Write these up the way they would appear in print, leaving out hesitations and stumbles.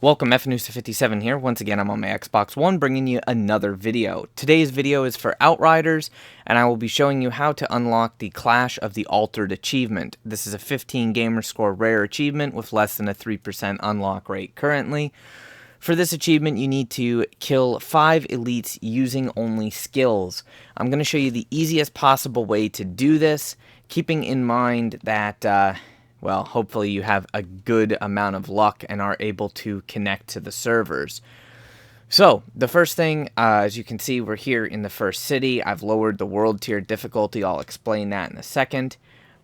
Welcome, FNusa57 here. Once again, I'm on my Xbox One bringing you another video. Today's video is for Outriders, and I will be showing you how to unlock the Clash of the Altered achievement. This is a 15 gamer score rare achievement with less than a 3% unlock rate currently. For this achievement, you need to kill 5 elites using only skills. I'm going to show you the easiest possible way to do this, keeping in mind that well, hopefully you have a good amount of luck and are able to connect to the servers. So, the first thing, as you can see, we're here in the first city. I've lowered the world tier difficulty. I'll explain that in a second.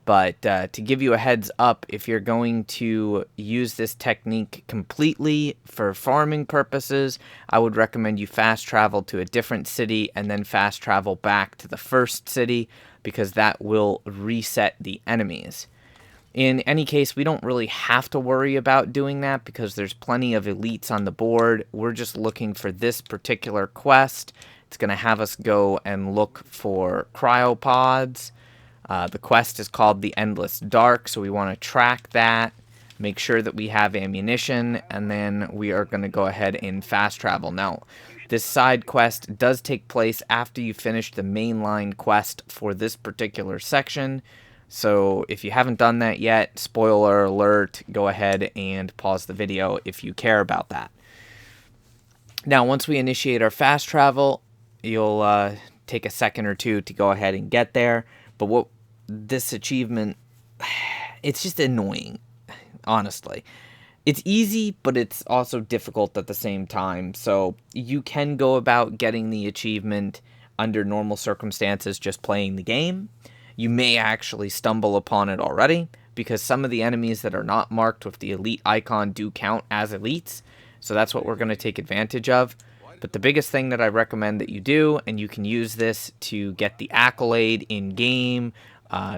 But to give you a heads up, if you're going to use this technique completely for farming purposes, I would recommend you fast travel to a different city and then fast travel back to the first city, because that will reset the enemies. In any case, we don't really have to worry about doing that because there's plenty of elites on the board. We're just looking for this particular quest. It's going to have us go and look for cryopods. The quest is called the Endless Dark, so we want to track that, make sure that we have ammunition, and then we are going to go ahead and fast travel. Now, this side quest does take place after you finish the mainline quest for this particular section. So if you haven't done that yet, spoiler alert, go ahead and pause the video if you care about that. Now, once we initiate our fast travel, you'll take a second or two to go ahead and get there. But what this achievement, it's just annoying, honestly. It's easy, but it's also difficult at the same time. So you can go about getting the achievement under normal circumstances just playing the game. You may actually stumble upon it already, because some of the enemies that are not marked with the elite icon do count as elites, so that's what we're going to take advantage of. But the biggest thing that I recommend that you do, and you can use this to get the accolade in-game,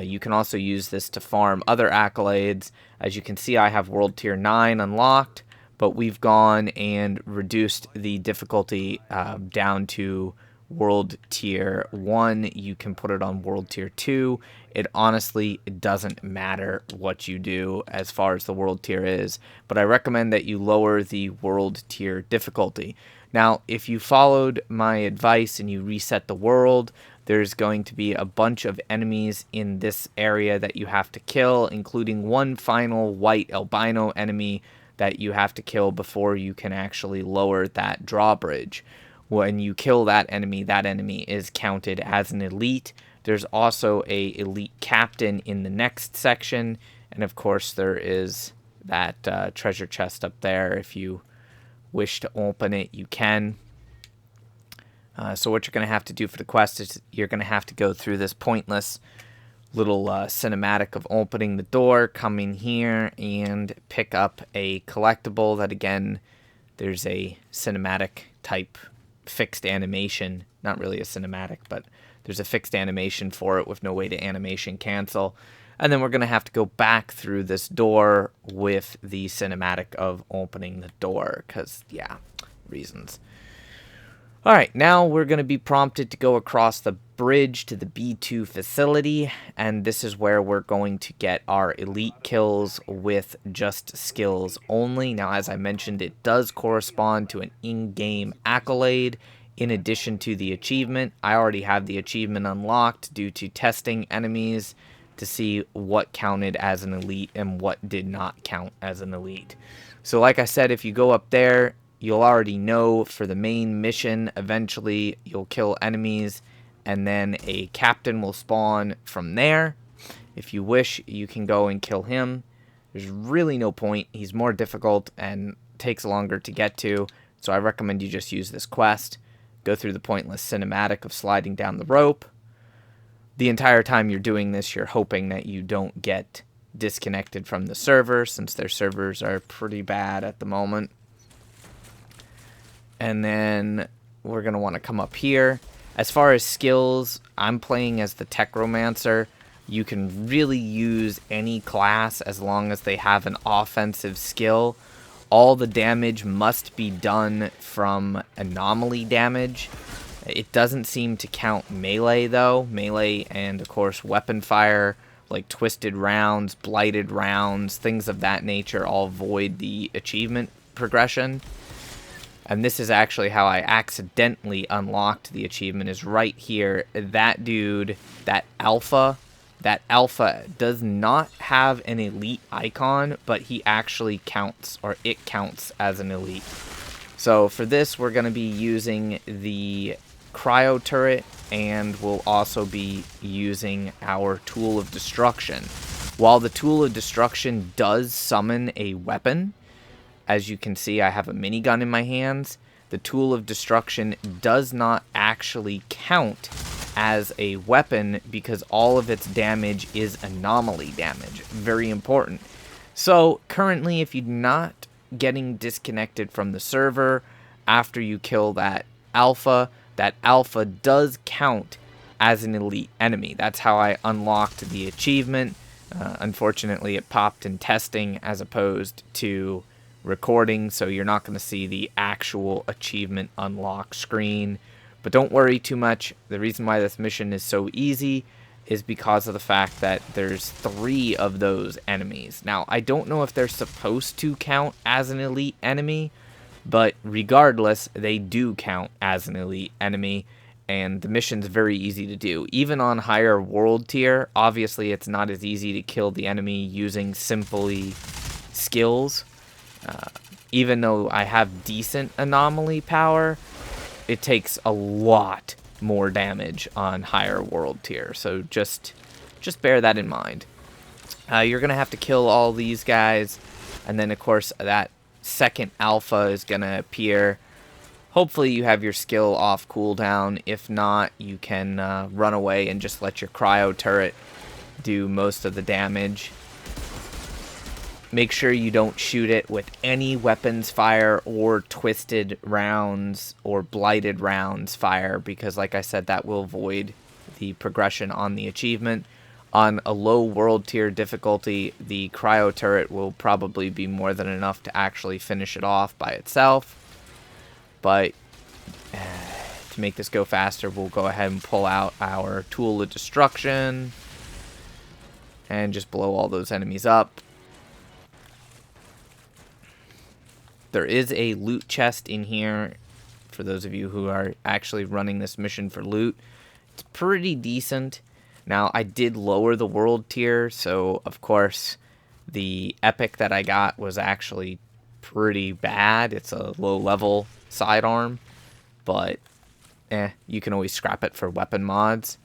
you can also use this to farm other accolades. As you can see, I have World Tier 9 unlocked, but we've gone and reduced the difficulty down to World Tier 1. You can put it on World Tier 2. It honestly doesn't matter what you do as far as the World Tier is, but I recommend that you lower the World Tier difficulty. Now, if you followed my advice and you reset the world, there's going to be a bunch of enemies in this area that you have to kill, including one final white albino enemy that you have to kill before you can actually lower that drawbridge. When you kill that enemy is counted as an elite. There's also a elite captain in the next section, and of course there is that treasure chest up there. If you wish to open it, you can. So what you're going to have to do for the quest is you're going to have to go through this pointless little cinematic of opening the door, come in here, and pick up a collectible that, again, there's a cinematic type fixed animation, not really a cinematic, but there's a fixed animation for it with no way to animation cancel. And then we're going to have to go back through this door with the cinematic of opening the door, because, yeah, reasons. Alright, now we're going to be prompted to go across the bridge to the B2 facility, and this is where we're going to get our elite kills with just skills only. Now, as I mentioned, it does correspond to an in-game accolade in addition to the achievement. I already have the achievement unlocked due to testing enemies to see what counted as an elite and what did not count as an elite. So like I said, if you go up there, you'll already know for the main mission, eventually you'll kill enemies, and then a captain will spawn from there. If you wish, you can go and kill him. There's really no point. He's more difficult and takes longer to get to, so I recommend you just use this quest. Go through the pointless cinematic of sliding down the rope. The entire time you're doing this, you're hoping that you don't get disconnected from the server, since their servers are pretty bad at the moment. And then we're going to want to come up here. As far as skills, I'm playing as the Techromancer. You can really use any class as long as they have an offensive skill. All the damage must be done from anomaly damage. It doesn't seem to count melee, though. Melee and, of course, weapon fire, like twisted rounds, blighted rounds, things of that nature, all void the achievement progression. And this is actually how I accidentally unlocked the achievement, is right here. That dude, that alpha does not have an elite icon, but he actually counts, or it counts as an elite. So for this, we're going to be using the cryo turret, and we'll also be using our tool of destruction. While the tool of destruction does summon a weapon, as you can see, I have a minigun in my hands. The tool of destruction does not actually count as a weapon because all of its damage is anomaly damage. Very important. So currently, if you're not getting disconnected from the server after you kill that alpha does count as an elite enemy. That's how I unlocked the achievement. Unfortunately, it popped in testing as opposed to recording, so you're not going to see the actual achievement unlock screen. But don't worry too much. The reason why this mission is so easy is because of the fact that there's 3 of those enemies. Now, I don't know if they're supposed to count as an elite enemy, but regardless, they do count as an elite enemy, and the mission's very easy to do. Even on higher world tier, obviously it's not as easy to kill the enemy using simply skills. Even though I have decent anomaly power, it takes a lot more damage on higher world tier. So just bear that in mind. You're going to have to kill all these guys, and then of course that second alpha is going to appear. Hopefully you have your skill off cooldown. If not, you can run away and just let your cryo turret do most of the damage. Make sure you don't shoot it with any weapons fire or twisted rounds or blighted rounds fire, because like I said, that will void the progression on the achievement. On a low world tier difficulty, the cryo turret will probably be more than enough to actually finish it off by itself. But to make this go faster, we'll go ahead and pull out our tool of destruction and just blow all those enemies up. There is a loot chest in here for those of you who are actually running this mission for loot. It's pretty decent. Now, I did lower the world tier, so of course the epic that I got was actually pretty bad. It's a low level sidearm, but you can always scrap it for weapon mods.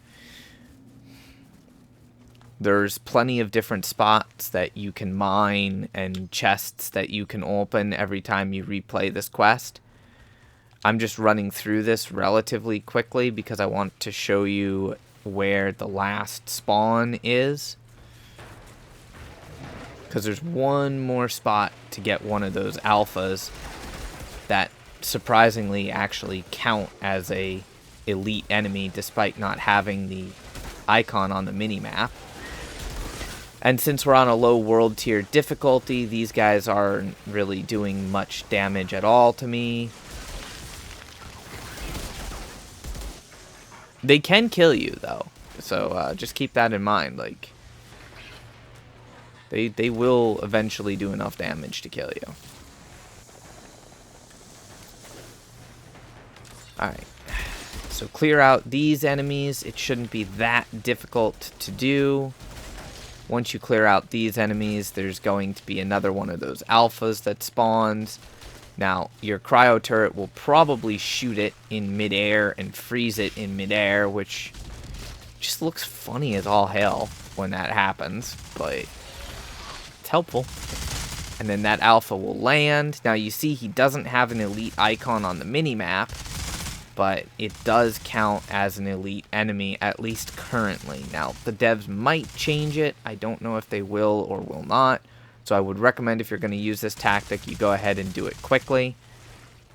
There's plenty of different spots that you can mine and chests that you can open every time you replay this quest. I'm just running through this relatively quickly because I want to show you where the last spawn is. Because there's one more spot to get one of those alphas that surprisingly actually count as a elite enemy despite not having the icon on the minimap. And since we're on a low world tier difficulty, these guys aren't really doing much damage at all to me. They can kill you though, so just keep that in mind. Like, they will eventually do enough damage to kill you. Alright, so clear out these enemies. It shouldn't be that difficult to do. Once you clear out these enemies, there's going to be another one of those alphas that spawns. Now, your cryo turret will probably shoot it in midair and freeze it in midair, which just looks funny as all hell when that happens, but it's helpful. And then that alpha will land. Now, you see he doesn't have an elite icon on the minimap, but it does count as an elite enemy, at least currently. Now, the devs might change it. I don't know if they will or will not. So I would recommend if you're going to use this tactic, you go ahead and do it quickly.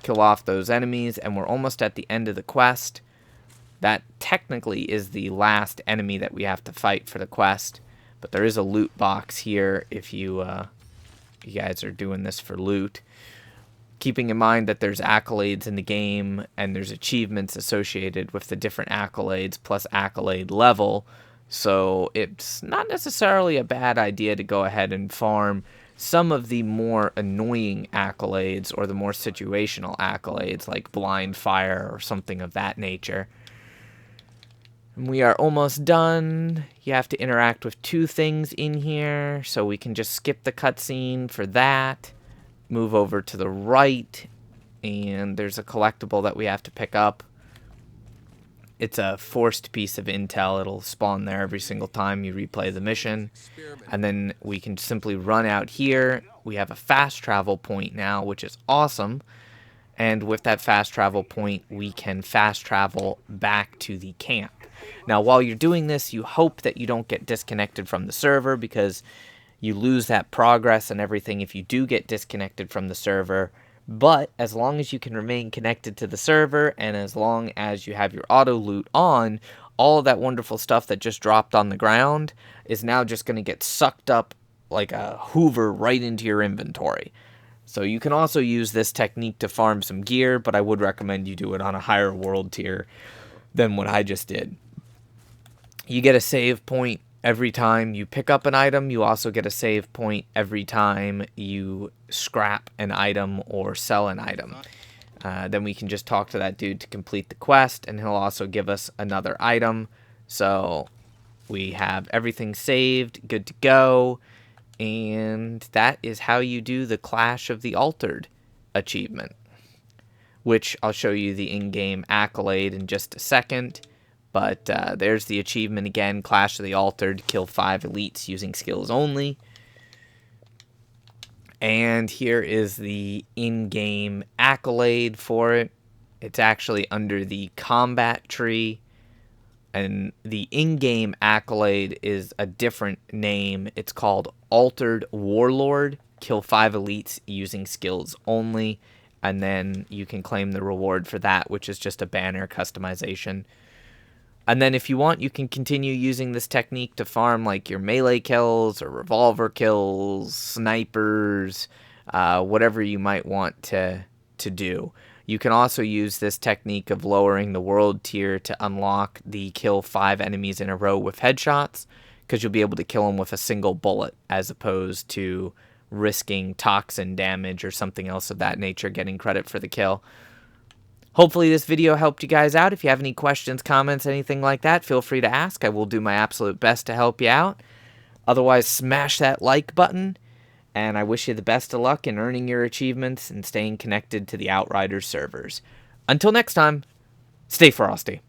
Kill off those enemies, and we're almost at the end of the quest. That technically is the last enemy that we have to fight for the quest. But there is a loot box here if you guys are doing this for loot. Keeping in mind that there's accolades in the game and there's achievements associated with the different accolades plus accolade level. So it's not necessarily a bad idea to go ahead and farm some of the more annoying accolades or the more situational accolades like blind fire or something of that nature. And we are almost done. You have to interact with 2 things in here, so we can just skip the cutscene for that. Move over to the right, and there's a collectible that we have to pick up. It's a forced piece of intel. It'll spawn there every single time you replay the mission. And then we can simply run out here. We have a fast travel point now, which is awesome. And with that fast travel point, we can fast travel back to the camp. Now, while you're doing this, you hope that you don't get disconnected from the server, because you lose that progress and everything if you do get disconnected from the server. But as long as you can remain connected to the server, and as long as you have your auto loot on, all of that wonderful stuff that just dropped on the ground is now just going to get sucked up like a hoover right into your inventory. So you can also use this technique to farm some gear, but I would recommend you do it on a higher world tier than what I just did. You get a save point every time you pick up an item. You also get a save point every time you scrap an item or sell an item. Then we can just talk to that dude to complete the quest, and he'll also give us another item. So we have everything saved, good to go. And that is how you do the Clash of the Altered achievement, which I'll show you the in-game accolade in just a second. But there's the achievement again, Clash of the Altered, kill 5 elites using skills only. And here is the in-game accolade for it. It's actually under the combat tree. And the in-game accolade is a different name. It's called Altered Warlord, kill 5 elites using skills only. And then you can claim the reward for that, which is just a banner customization. And then if you want, you can continue using this technique to farm like your melee kills or revolver kills, snipers, whatever you might want to do. You can also use this technique of lowering the world tier to unlock the kill 5 enemies in a row with headshots, because you'll be able to kill them with a single bullet as opposed to risking toxin damage or something else of that nature getting credit for the kill. Hopefully this video helped you guys out. If you have any questions, comments, anything like that, feel free to ask. I will do my absolute best to help you out. Otherwise, smash that like button, and I wish you the best of luck in earning your achievements and staying connected to the Outriders servers. Until next time, stay frosty.